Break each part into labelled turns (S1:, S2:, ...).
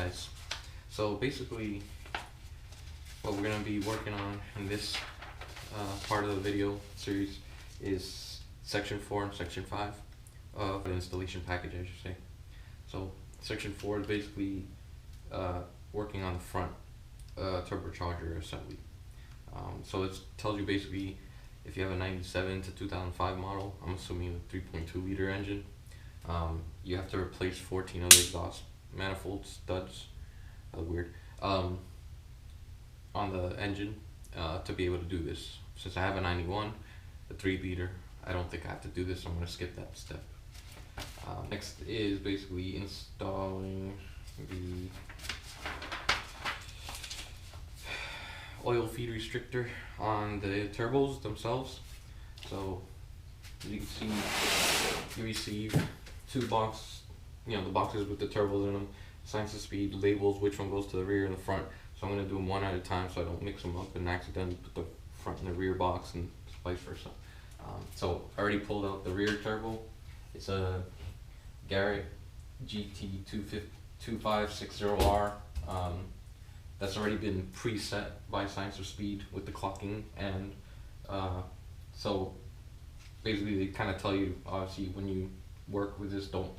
S1: guys, so basically what we're going to be working on in this part of the video series is section 4 and section 5 of the installation package, I should say. So section 4 is basically working on the front turbocharger assembly. So it tells you basically if you have a 97 to 2005 model, I'm assuming a 3.2 liter engine, you have to replace 14 of the exhaust manifold studs, weird, on the engine to be able to do this. Since I have a 91, a 3 liter, I don't think I have to do this, so I'm going to skip that step. Next is basically installing the oil feed restrictor on the turbos themselves. So you can see you receive two boxes, the boxes with the turbos in them, signs of speed, labels which one goes to the rear and the front. So I'm going to do them one at a time so I don't mix them up and accidentally put the front and the rear box and vice versa. So I already pulled out the rear turbo. It's a Garrett GT2560R. That's already been preset by signs of speed with the clocking, and so basically they kind of tell you, obviously, when you work with this, don't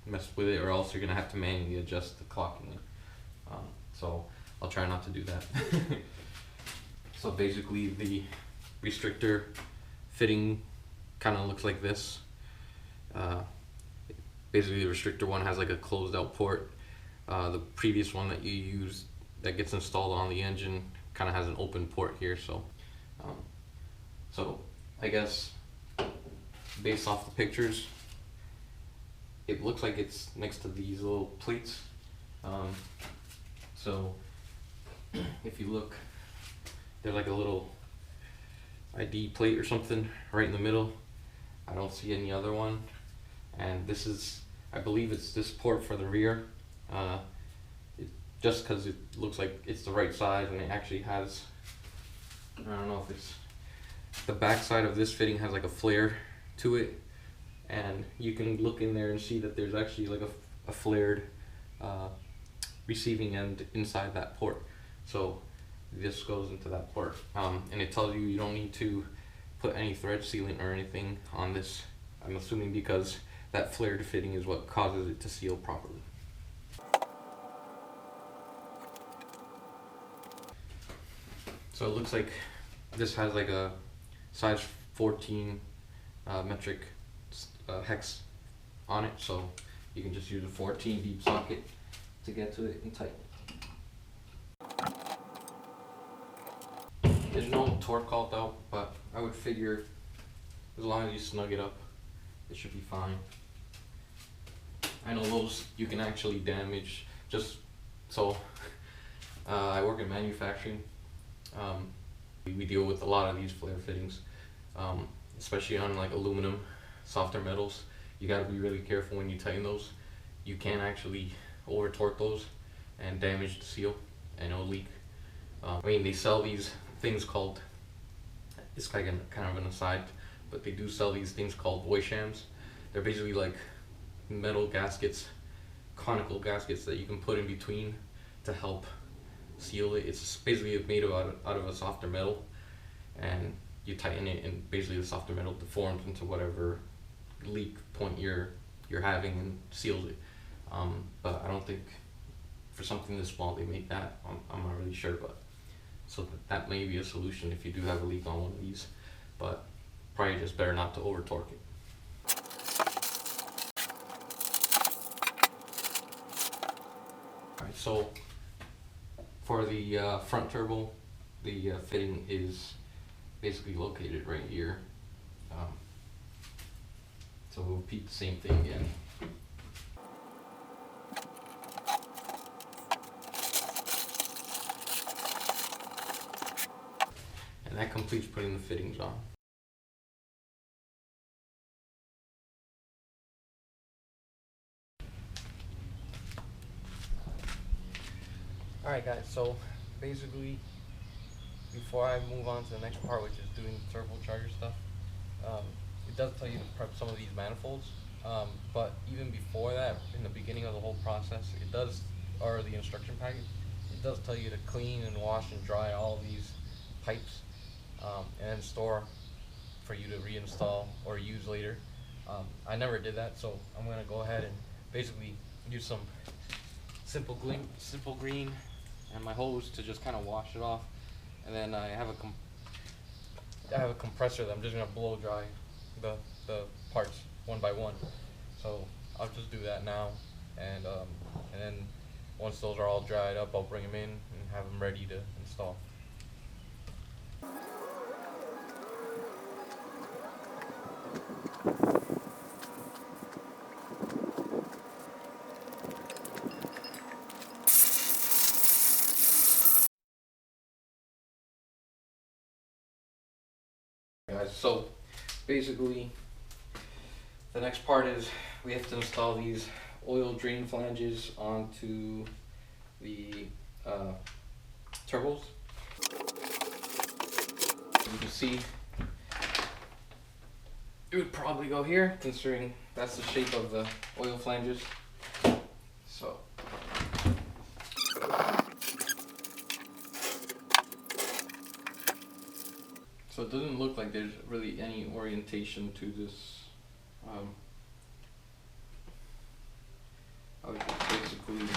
S1: mess with it or else you're gonna have to manually adjust the clocking. So I'll try not to do that. So basically the restrictor fitting kind of looks like this. Basically the restrictor one has like a closed out port. The previous one that you used that gets installed on the engine kind of has an open port here. So I guess based off the pictures, it looks like it's next to these little plates. So if you look, there's like a little ID plate or something right in the middle. I don't see any other one, and this is, I believe it's this port for the rear. Just because it looks like it's the right size, and it actually has, I don't know if it's, the back side of this fitting has like a flare to it, and you can look in there and see that there's actually like a flared receiving end inside that port. So this goes into that port, and it tells you don't need to put any thread sealant or anything on this. I'm assuming because that flared fitting is what causes it to seal properly. So it looks like this has like a size 14 metric hex on it, so you can just use a 14 deep socket to get to it and tighten it. There's no torque called out, but I would figure as long as you snug it up, it should be fine. I know those you can actually damage. Just so I work in manufacturing. We deal with a lot of these flare fittings, especially on like aluminum, softer metals. You got to be really careful when you tighten those. You can actually over torque those and damage the seal, and it'll leak. I mean, they sell these things called, it's like kind of an aside, but they do sell these things called void shams. They're basically like metal gaskets, conical gaskets that you can put in between to help seal it. It's basically made out of a softer metal, and you tighten it, and basically the softer metal deforms into whatever leak point you're having and seals it. But I don't think for something this small they make that. I'm not really sure, but so that may be a solution if you do have a leak on one of these, but probably just better not to over torque it. Alright, so for the front turbo, the fitting is basically located right here. So we'll repeat the same thing again. And that completes putting the fittings on. Alright guys, so basically before I move on to the next part, which is doing the turbocharger stuff, it does tell you to prep some of these manifolds, but even before that, in the beginning of the whole process, it does or the instruction package, it does tell you to clean and wash and dry all these pipes, and then store for you to reinstall or use later. I never did that, so I'm gonna go ahead and basically use some simple green and my hose to just kind of wash it off, and then I have a compressor that I'm just gonna blow dry the parts one by one. So I'll just do that now, and then once those are all dried up, I'll bring them in and have them ready to install. Guys, so basically the next part is we have to install these oil drain flanges onto the turbos. You can see it would probably go here, considering that's the shape of the oil flanges. So it doesn't look like there's really any orientation to this. I would basically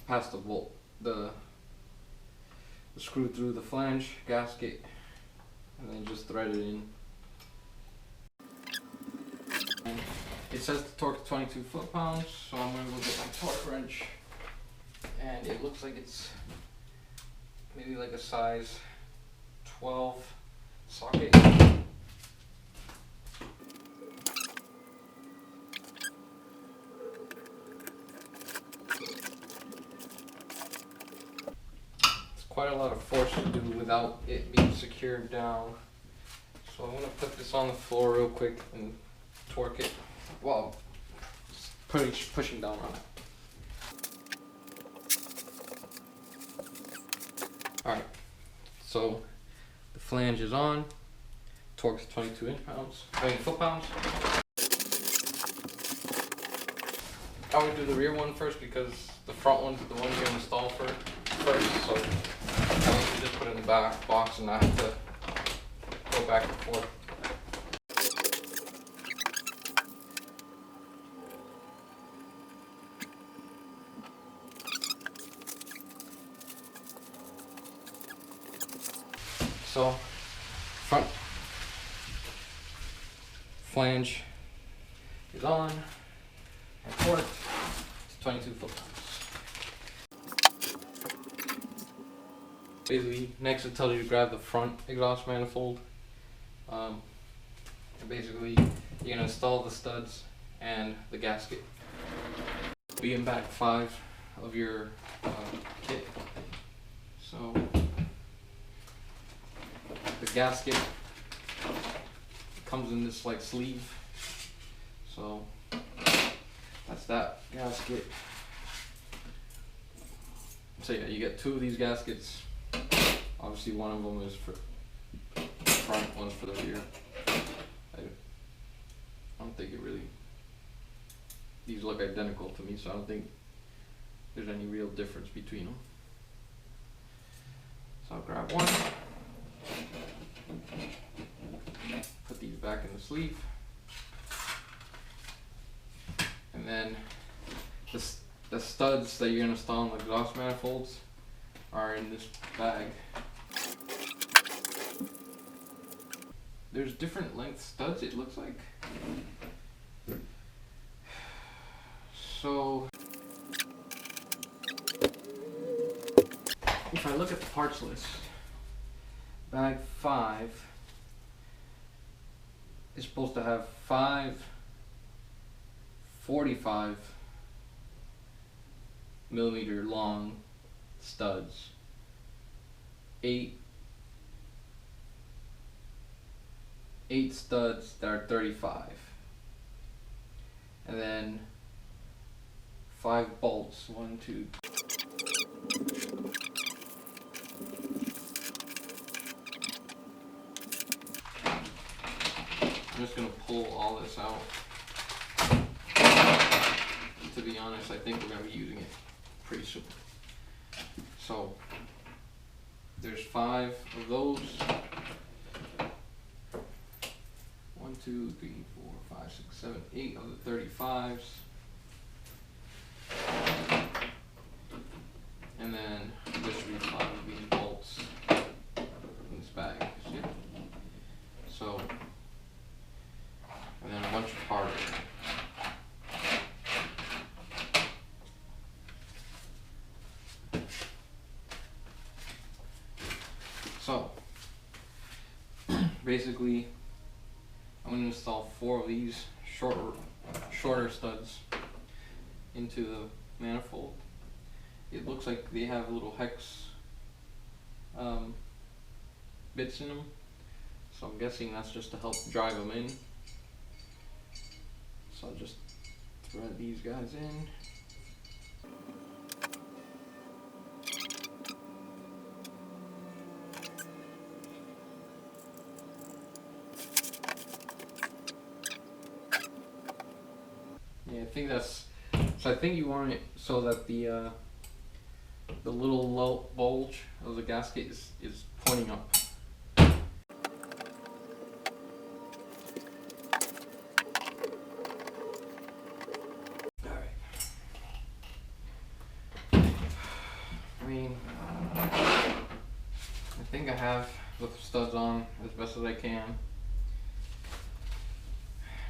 S1: pass the bolt, the screw through the flange gasket, and then just thread it in. And it says the torque is 22 foot-pounds, so I'm gonna go get my torque wrench, and it looks like it's maybe like a size 12 socket. Quite a lot of force to do without it being secured down. So I'm gonna put this on the floor real quick and torque it while pushing down on it. Alright, so the flange is on, torque is 22 foot-pounds. I would do the rear one first because the front one's the one you're gonna install first, so you just put it in the back box and not have to go back and forth. So front flange is on and torqued to 22 foot-pounds. Basically, next it tells you to grab the front exhaust manifold. And basically, you're gonna install the studs and the gasket. Be in back 5 of your kit. So the gasket comes in this like sleeve. So that's that gasket. So yeah, you get 2 of these gaskets. Obviously one of them is for the front, one's for the rear. I don't think it really, these look identical to me, so I don't think there's any real difference between them. So I'll grab one, put these back in the sleeve, and then the studs that you're going to install on the exhaust manifolds are in this bag. There's different length studs, it looks like. So if I look at the parts list, bag 5 is supposed to have 5 45mm long studs, 8 studs that are 35, and then 5 bolts, 1, 2. I'm just gonna pull all this out. to be honest, I think we're going to be using it pretty soon. So there's 5 of those. 1, 2, 3, 4, 5, 6, 7, 8 of the 35s. And then there should be 5 of these bolts in this bag. See? So, and then a bunch of hardware. So, basically, I'm going to install 4 of these shorter studs into the manifold. It looks like they have little hex bits in them, so I'm guessing that's just to help drive them in. So I'll just thread these guys in. Yeah, I think that's, so I think you want it so that the little low bulge of the gasket is pointing up. Alright. I mean, I think I have the studs on as best as I can.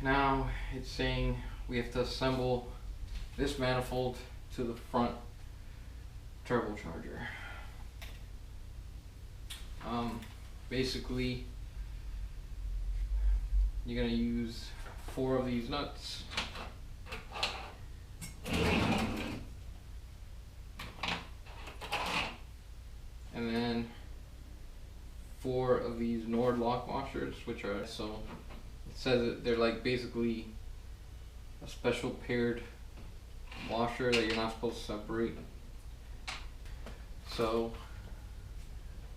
S1: Now it's saying we have to assemble this manifold to the front turbocharger. Basically, you're going to use 4 of these nuts. And then 4 of these Nord lock washers, which are, so it says that they're like basically a special paired washer that you're not supposed to separate. So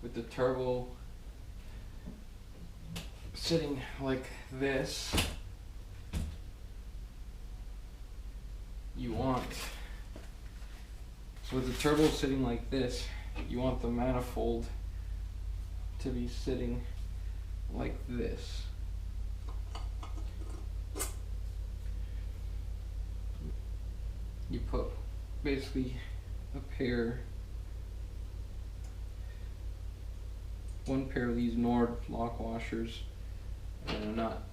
S1: with the turbo sitting like this, you want you want the manifold to be sitting like this. You put basically one pair of these Nord lock washers and a nut.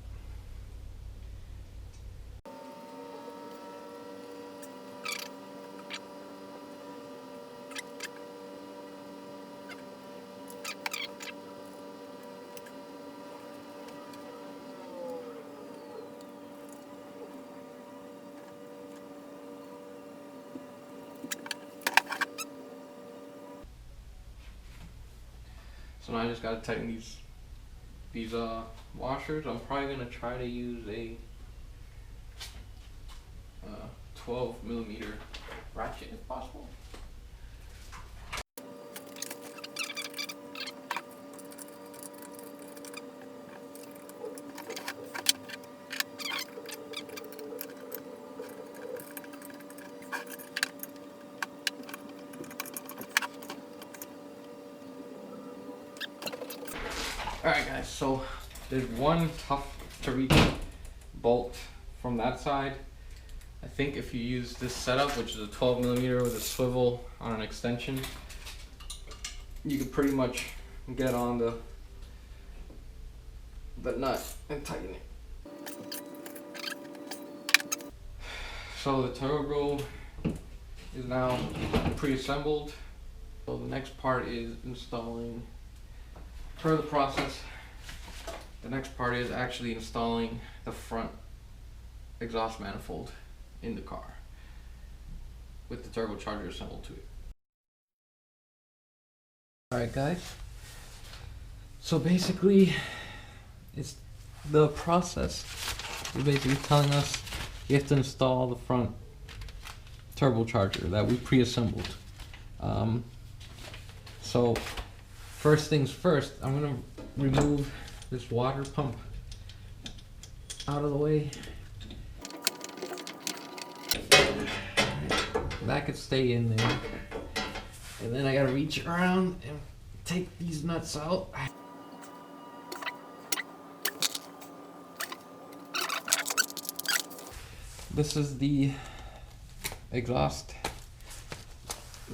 S1: So now I just gotta tighten these washers. I'm probably gonna try to use a 12mm ratchet if possible. Alright guys, so there's one tough to reach bolt from that side. I think if you use this setup, which is a 12mm with a swivel on an extension, you can pretty much get on the nut and tighten it. So the turbo is now pre-assembled. So the next part is installing, per the process, the next part is actually installing the front exhaust manifold in the car with the turbocharger assembled to it. Alright guys, so basically it's the process is basically telling us you have to install the front turbocharger that we pre-assembled. So first things first, I'm going to remove this water pump out of the way. that could stay in there. And then I gotta reach around and take these nuts out. This is the exhaust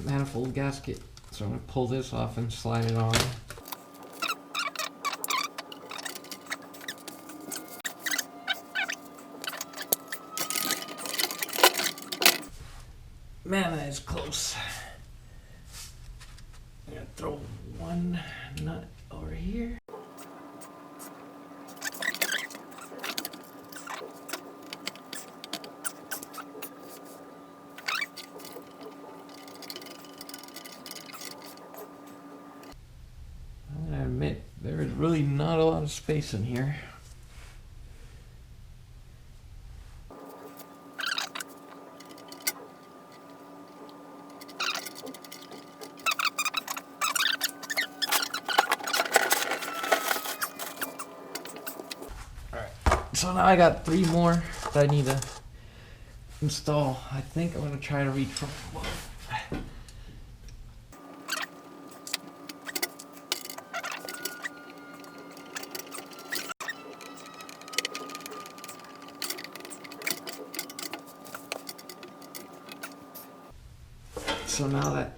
S1: manifold gasket. So I'm gonna pull this off and slide it on. Man, that is close. I'm gonna throw one nut over here. I'm gonna admit, there is really not a lot of space in here. So now I got 3 more that I need to install. I think I'm gonna try to reach from above. So now that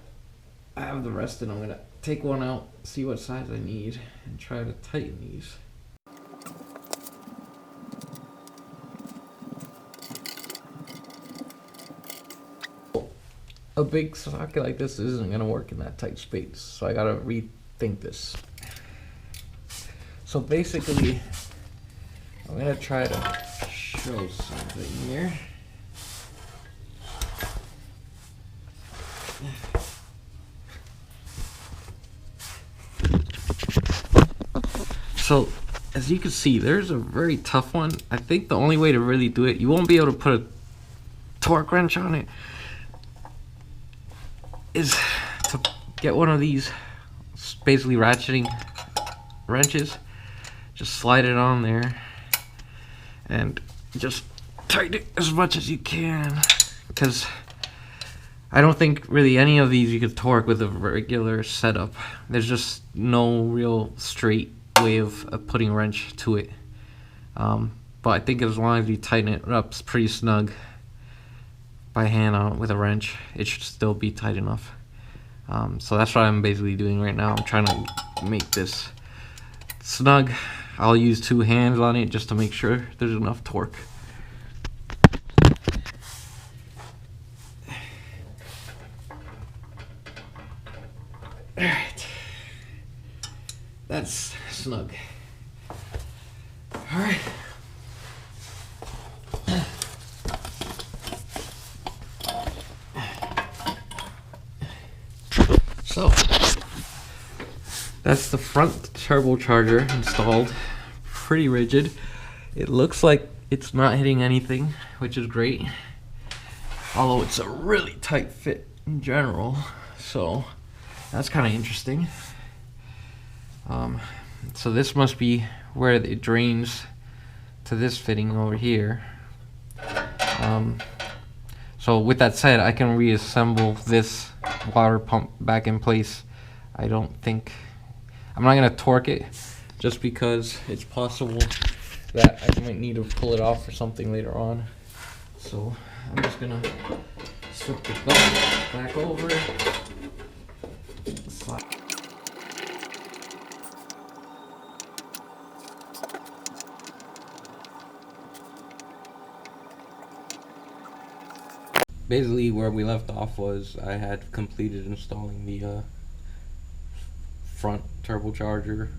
S1: I have the rest in, I'm gonna take one out, see what size I need, and try to tighten these. A big socket like this isn't gonna work in that tight space, so I gotta rethink this. So basically, I'm gonna try to show something here. So, as you can see, there's a very tough one. I think the only way to really do it, you won't be able to put a torque wrench on it, is to get one of these basically ratcheting wrenches, just slide it on there and just tighten it as much as you can, because I don't think really any of these you could torque with a regular setup. There's just no real straight way of putting a wrench to it, but I think as long as you tighten it up pretty snug by hand on with a wrench, it should still be tight enough. So that's what I'm basically doing right now. I'm trying to make this snug. I'll use 2 hands on it just to make sure there's enough torque. Alright, that's snug. Alright. So, that's the front turbocharger installed. Pretty rigid. It looks like it's not hitting anything, which is great. Although it's a really tight fit in general, so that's kind of interesting. So this must be where it drains to this fitting over here. So with that said, I can reassemble this water pump back in place. I'm not gonna torque it, just because it's possible that I might need to pull it off or something later on. So I'm just gonna slip the belt back over. Slide. Basically where we left off was I had completed installing the front turbocharger.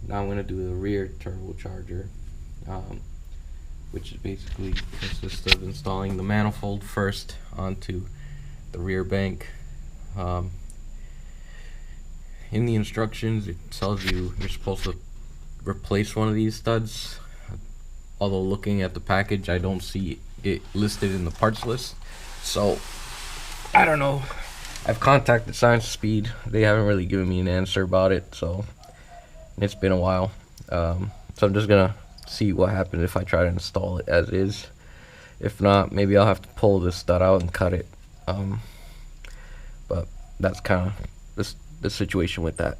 S1: Now I'm going to do the rear turbocharger, which basically consists of installing the manifold first onto the rear bank. In the instructions it tells you you're supposed to replace one of these studs, although looking at the package I don't see it listed in the parts list, so I don't know. I've contacted Science of Speed. They haven't really given me an answer about it, so it's been a while. So I'm just gonna see what happens if I try to install it as is. If not, maybe I'll have to pull this stud out and cut it But that's kind of the situation with that.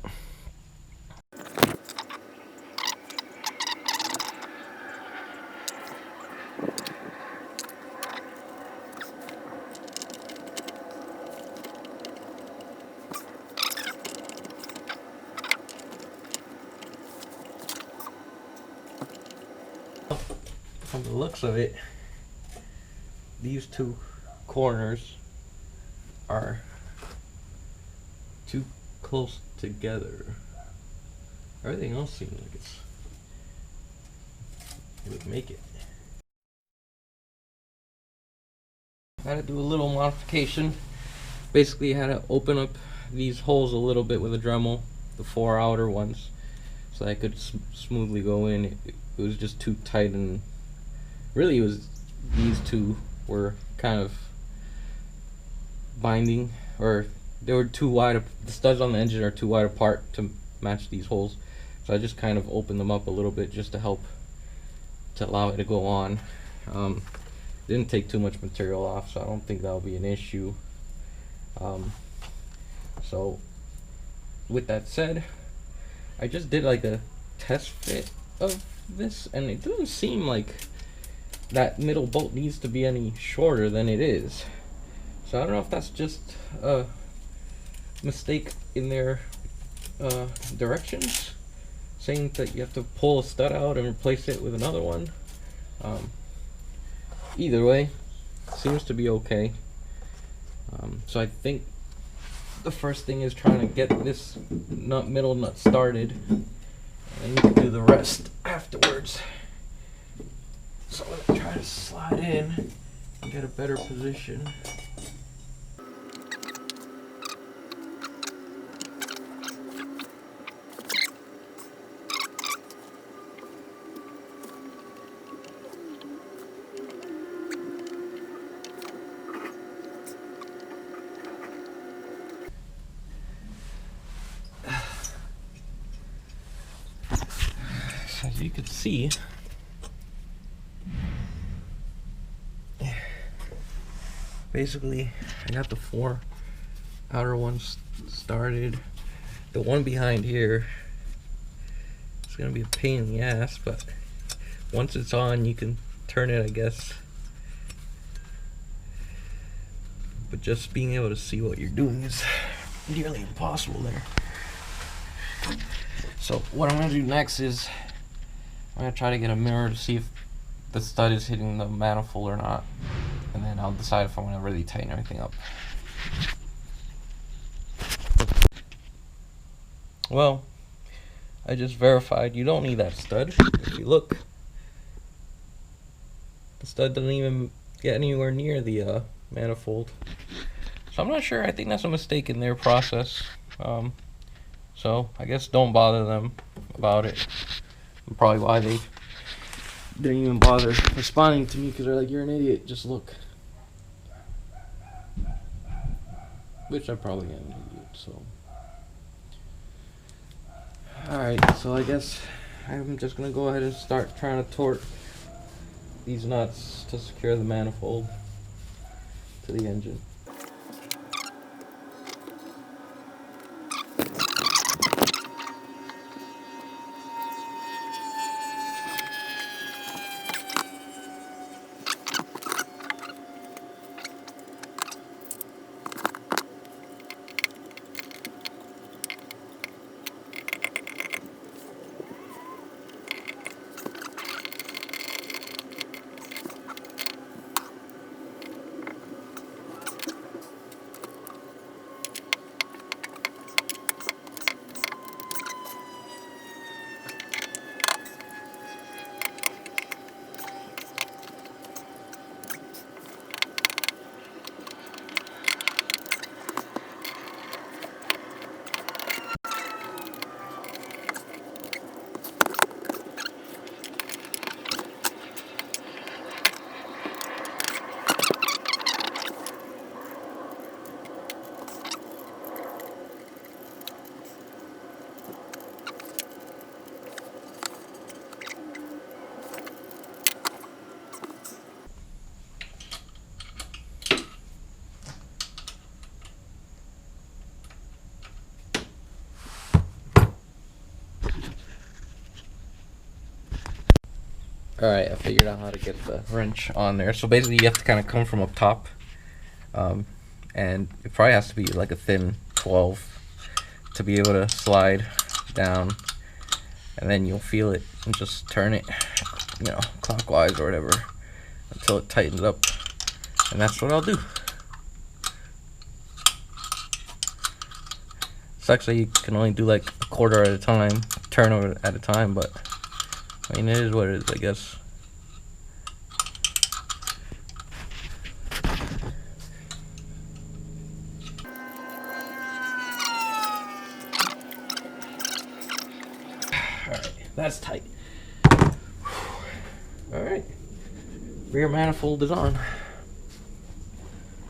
S1: From the looks of it, these two corners are too close together. Everything else seems like it would make it. I had to do a little modification. Basically, I had to open up these holes a little bit with a Dremel, the 4 outer ones, so I could smoothly go in. It was just too tight, and really it was these two were kind of binding, or they were too wide. The studs on the engine are too wide apart to match these holes, so I just kind of opened them up a little bit just to help to allow it to go on. Didn't take too much material off, so I don't think that'll be an issue. So with that said, I just did like a test fit of this, and it doesn't seem like that middle bolt needs to be any shorter than it is. So I don't know if that's just a mistake in their directions, saying that you have to pull a stud out and replace it with another one. Either way, seems to be okay. So I think the first thing is trying to get this middle nut started, and you can do the rest afterwards. So I'm gonna try to slide in and get a better position. So as you can see, basically I got the 4 outer ones started. The one behind here is gonna be a pain in the ass, but once it's on you can turn it, I guess. But just being able to see what you're doing is nearly impossible there. So what I'm gonna do next is I'm gonna try to get a mirror to see if the stud is hitting the manifold or not, and then I'll decide if I'm gonna really tighten everything up. Well, I just verified you don't need that stud. If you look, the stud doesn't even get anywhere near the manifold. So I'm not sure. I think that's a mistake in their process. So I guess don't bother them about it. Probably why they didn't even bother responding to me, because they're like, you're an idiot, just look. Which I probably am an idiot, so. Alright, so I guess I'm just gonna go ahead and start trying to torque these nuts to secure the manifold to the engine. Alright, I figured out how to get the wrench on there. So basically you have to kind of come from up top. And it probably has to be like a thin 12 to be able to slide down. And then you'll feel it and just turn it, you know, clockwise or whatever until it tightens up. And that's what I'll do. So actually you can only do like a quarter at a time, turn over at a time, but I mean, it is what it is, I guess. Alright, that's tight. Alright, rear manifold is on.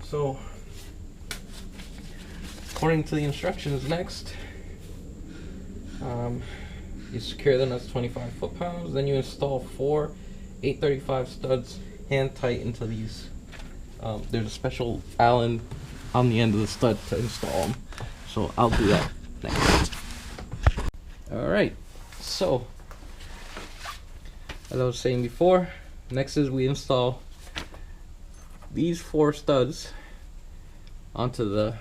S1: So, according to the instructions, next, you secure the nuts 25 foot-pounds, then you install 4 835 studs hand tight into these. There's a special Allen on the end of the stud to install them, so I'll do that next. Alright, so as I was saying before, next is we install these 4 studs onto the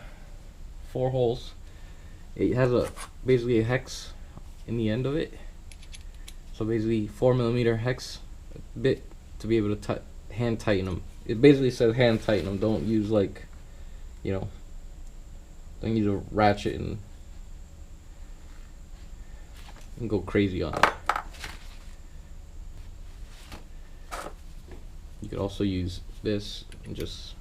S1: 4 holes. It has basically a hex in the end of it, so basically 4mm hex bit to be able to hand tighten them. It basically says hand tighten them. Don't use like, you know, don't use a ratchet and go crazy on it. You could also use this and just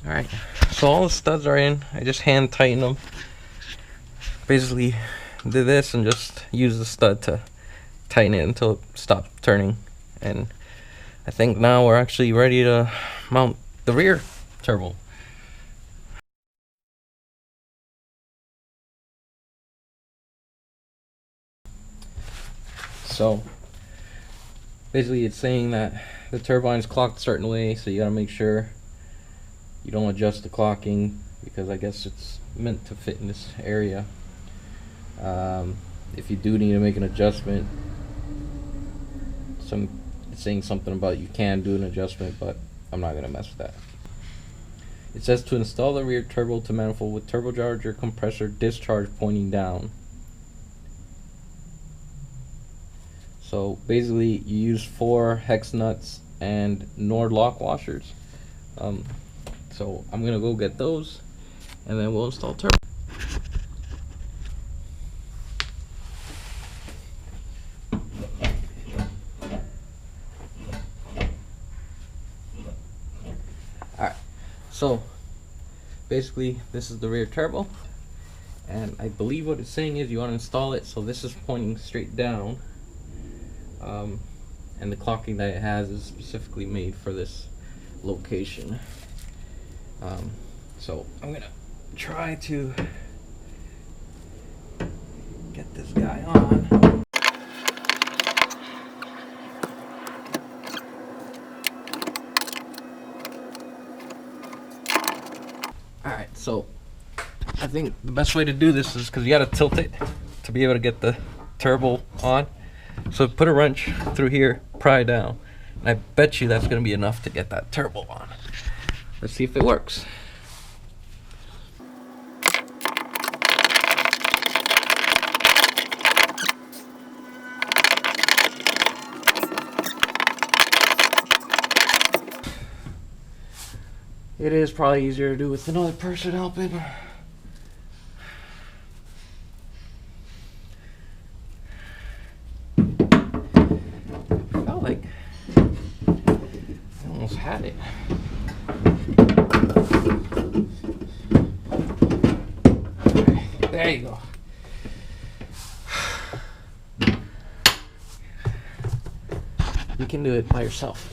S1: Alright, so all the studs are in. I just hand tighten them. Basically did this and just use the stud to tighten it until it stopped turning. And I think now we're actually ready to mount the rear turbo. So basically it's saying that the turbine's clocked a certain way, so you gotta make sure you don't adjust the clocking, because I guess it's meant to fit in this area. If you do need to make an adjustment, it's saying something about you can do an adjustment, but I'm not gonna mess with that. It says to install the rear turbo to manifold with turbocharger compressor discharge pointing down. So basically you use 4 hex nuts and Nord lock washers. So I'm gonna go get those and then we'll install turbo. Alright, so basically this is the rear turbo, and I believe what it's saying is you want to install it so this is pointing straight down, and the clocking that it has is specifically made for this location. So I'm gonna try to get this guy on. Alright, so I think the best way to do this is, because you gotta tilt it to be able to get the turbo on. So put a wrench through here, pry down, and I bet you that's gonna be enough to get that turbo on. Let's see if it works. It is probably easier to do with another person helping. Felt like I almost had it. Okay, there you go. You can do it by yourself.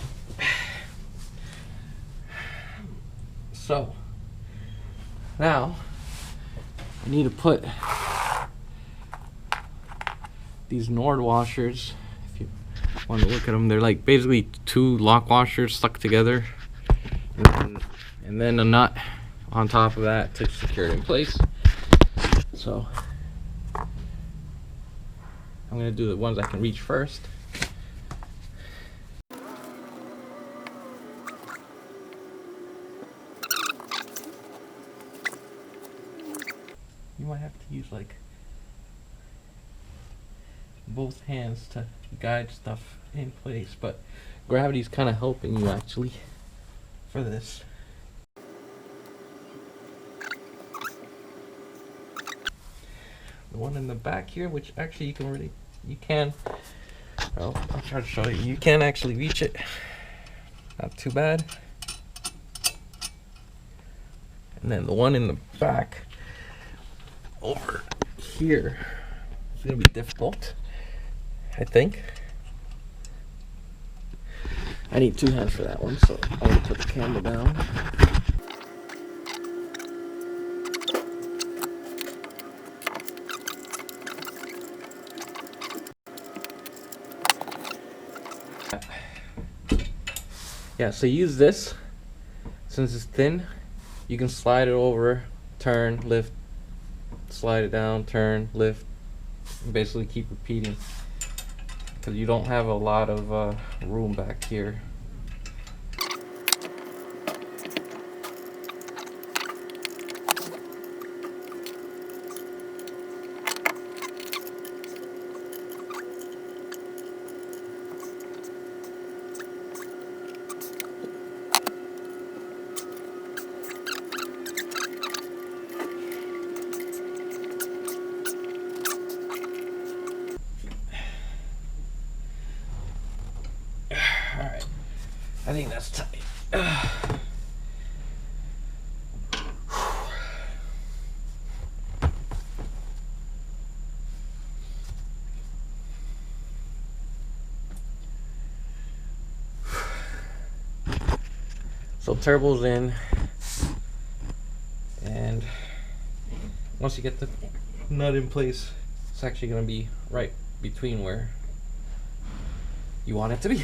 S1: So now I need to put these Nord washers. If you want to look at them. They're like basically two lock washers stuck together, and then a nut on top of that to secure it in place. So I'm gonna do the ones I can reach first. You might have to use like both hands to guide stuff in place, but gravity's kind of helping you actually for this. The one in the back here, which actually you can I'll try to show you. You can actually reach it. Not too bad. And then the one in the back over here is gonna be difficult, I think. I need two hands for that one, so I'm gonna put the camera down. Yeah, so use this. Since it's thin, you can slide it over, turn, lift, slide it down, turn, lift, and basically keep repeating, because you don't have a lot of room back here. Alright, I think that's tight. So turbo's in, and once you get the nut in place, it's actually going to be right between where you want it to be.